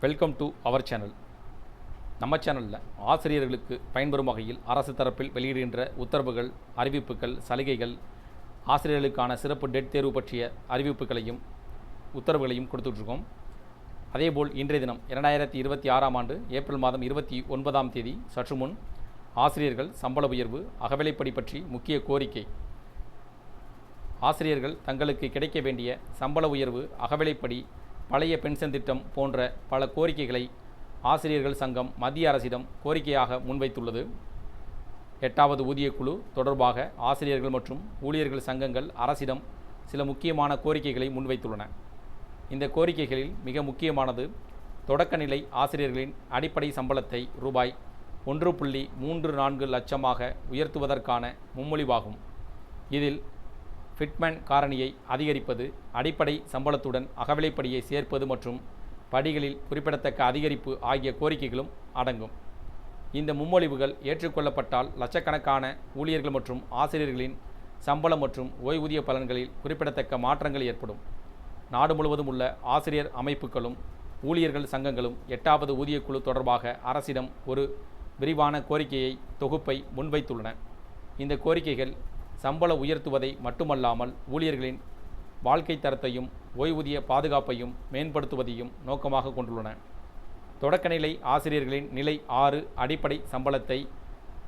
Welcome to our channel. நம்ம சேனலில் ஆசிரியர்களுக்கு பயன்பெறும் வகையில் அரசு தரப்பில் வெளியிடுகின்ற உத்தரவுகள், அறிவிப்புகள், சலுகைகள், ஆசிரியர்களுக்கான சிறப்பு டெட் தேர்வு பற்றிய அறிவிப்புகளையும் உத்தரவுகளையும் கொடுத்துட்ருக்கோம். அதேபோல் இன்றைய தினம் 2026ஆம் ஆண்டு ஏப்ரல் மாதம் 29ஆம் தேதி சற்று முன் ஆசிரியர்கள் சம்பள உயர்வு, அகவிலைப்படி பற்றி முக்கிய கோரிக்கை. ஆசிரியர்கள் தங்களுக்கு கிடைக்க வேண்டிய சம்பள உயர்வு, அகவிலைப்படி, பழைய பென்ஷன் திட்டம் போன்ற பல கோரிக்கைகளை ஆசிரியர்கள் சங்கம் மத்திய அரசிடம் கோரிக்கையாக முன்வைத்துள்ளது. 8வது ஊதியக்குழு தொடர்பாக ஆசிரியர்கள் மற்றும் ஊழியர்கள் சங்கங்கள் அரசிடம் சில முக்கியமான கோரிக்கைகளை முன்வைத்துள்ளன. இந்த கோரிக்கைகளில் மிக முக்கியமானது தொடக்கநிலை ஆசிரியர்களின் அடிப்படை சம்பளத்தை ரூபாய் 1.34 லட்சமாக உயர்த்துவதற்கான முன்மொழிவாகும். இதில் ஃபிட்மென் காரணியை அதிகரிப்பது, அடிப்படை சம்பளத்துடன் அகவிலைப்படியை சேர்ப்பது மற்றும் படிகளில் குறிப்பிடத்தக்க அதிகரிப்பு ஆகிய கோரிக்கைகளும் அடங்கும். இந்த முன்மொழிவுகள் ஏற்றுக்கொள்ளப்பட்டால் லட்சக்கணக்கான ஊழியர்கள் மற்றும் ஆசிரியர்களின் சம்பளம் மற்றும் ஓய்வூதிய பலன்களில் குறிப்பிடத்தக்க மாற்றங்கள் ஏற்படும். நாடு முழுவதும் உள்ள ஆசிரியர் அமைப்புகளும் ஊழியர்கள் சங்கங்களும் 8வது ஊதியக்குழு தொடர்பாக அரசிடம் ஒரு விரிவான கோரிக்கையை தொகுப்பை முன்வைத்துள்ளன. இந்த கோரிக்கைகள் சம்பள உயர்த்துவதை மட்டுமல்லாமல் ஊழியர்களின் வாழ்க்கை தரத்தையும் ஓய்வூதிய பாதுகாப்பையும் மேம்படுத்துவதையும் நோக்கமாக கொண்டுள்ளன. தொடக்கநிலை ஆசிரியர்களின் நிலை 6 அடிப்படை சம்பளத்தை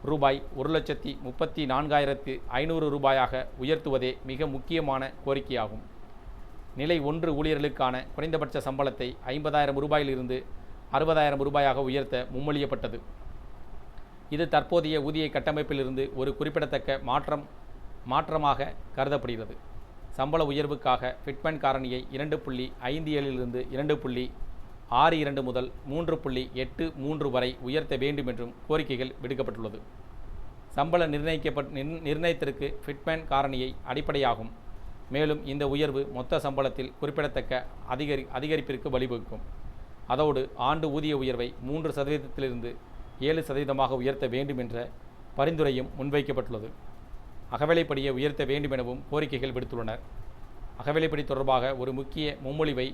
ரூபாய் 1,34,500 ரூபாயாக உயர்த்துவதே மிக முக்கியமான கோரிக்கையாகும். நிலை 1 ஊழியர்களுக்கான குறைந்தபட்ச சம்பளத்தை 50,000 ரூபாயிலிருந்து 60,000 ரூபாயாக உயர்த்த முன்மொழியப்பட்டது. இது தற்போதைய ஊதிய கட்டமைப்பிலிருந்து ஒரு குறிப்பிடத்தக்க மாற்றமாக கருதப்படுகிறது. சம்பள உயர்வுக்காக ஃபிட்மென் காரணியை 2.57லிருந்து 2.62 முதல் 3.83 வரை உயர்த்த வேண்டும் என்றும் கோரிக்கைகள் விடுக்கப்பட்டுள்ளது. சம்பள நிர்ணயத்திற்கு ஃபிட்மென் காரணியை அடிப்படையாகும். மேலும் இந்த உயர்வு மொத்த சம்பளத்தில் குறிப்பிடத்தக்க அதிகரிப்பிற்கு வழிவகுக்கும். அதோடு ஆண்டு ஊதிய உயர்வை 3%லிருந்து 7% உயர்த்த வேண்டும் என்ற பரிந்துரையும் முன்வைக்கப்பட்டுள்ளது. அகவிலைப்படியை உயர்த்த வேண்டும் எனவும் கோரிக்கைகள் விடுத்துள்ளனர். அகவிலைப்படி தொடர்பாக ஒரு முக்கிய முன்மொழிவை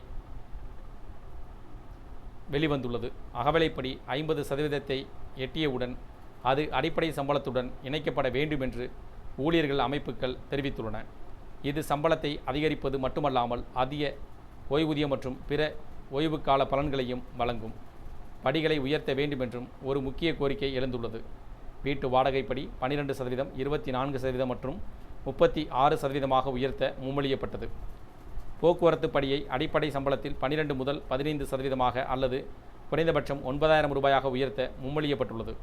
வெளிவந்துள்ளது. அகவிலைப்படி 50% எட்டியவுடன் அது அடிப்படை சம்பளத்துடன் இணைக்கப்பட வேண்டும் என்று ஊழியர்கள் அமைப்புகள் தெரிவித்துள்ளன. இது சம்பளத்தை அதிகரிப்பது மட்டுமல்லாமல் அதிக ஓய்வூதியம் மற்றும் பிற ஓய்வுக்கால பலன்களையும் வழங்கும். படிகளை உயர்த்த வேண்டும் என்றும் ஒரு முக்கிய கோரிக்கை எழுந்துள்ளது. வீட்டு வாடகைப்படி 12%, 24% மற்றும் 36% உயர்த்த முன்மொழியப்பட்டது. போக்குவரத்து படியை அடிப்படை சம்பளத்தில் 12 முதல் 15% அல்லது குறைந்தபட்சம் 9,000 ரூபாயாக உயர்த்த முன்மொழியப்பட்டுள்ளது.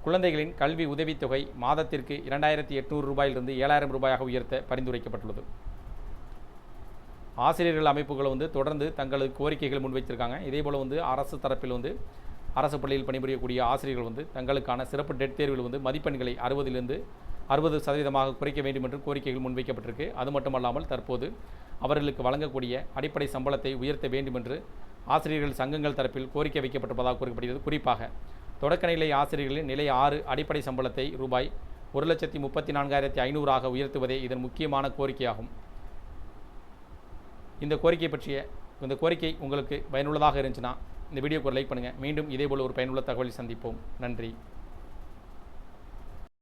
குழந்தைகளின் கல்வி உதவித்தொகை மாதத்திற்கு 2,800 ரூபாயிலிருந்து 7,000 ரூபாயாக உயர்த்த பரிந்துரைக்கப்பட்டுள்ளது. ஆசிரியர்கள் அமைப்புகள் தொடர்ந்து தங்களுக்கு கோரிக்கைகள் முன்வைத்திருக்காங்க. இதேபோல் அரசு தரப்பில் அரசு பள்ளியில் பணிபுரியக்கூடிய ஆசிரியர்கள் தங்களுக்கான சிறப்பு டெட் தேர்வில் மதிப்பெண்களை 60லிருந்து 60% குறைக்க வேண்டும் என்று கோரிக்கைகள் முன்வைக்கப்பட்டிருக்கு. அது மட்டுமல்லாமல் தற்போது அவர்களுக்கு வழங்கக்கூடிய அடிப்படை சம்பளத்தை உயர்த்த வேண்டும் என்று ஆசிரியர்கள் சங்கங்கள் தரப்பில் கோரிக்கை வைக்கப்பட்டிருப்பதாக கூறப்படுகிறது. குறிப்பாக தொடக்கநிலை ஆசிரியர்களின் நிலை 6 அடிப்படை சம்பளத்தை ரூபாய் 1,34,500 உயர்த்துவதே இதன் முக்கியமான கோரிக்கையாகும். இந்த கோரிக்கை உங்களுக்கு பயனுள்ளதாக இருந்துச்சுன்னா இந்த வீடியோக்கு ஒரு லைக் பண்ணுங்கள். மீண்டும் இதேபோல் ஒரு பயனுள்ள தகவலை சந்திப்போம். நன்றி.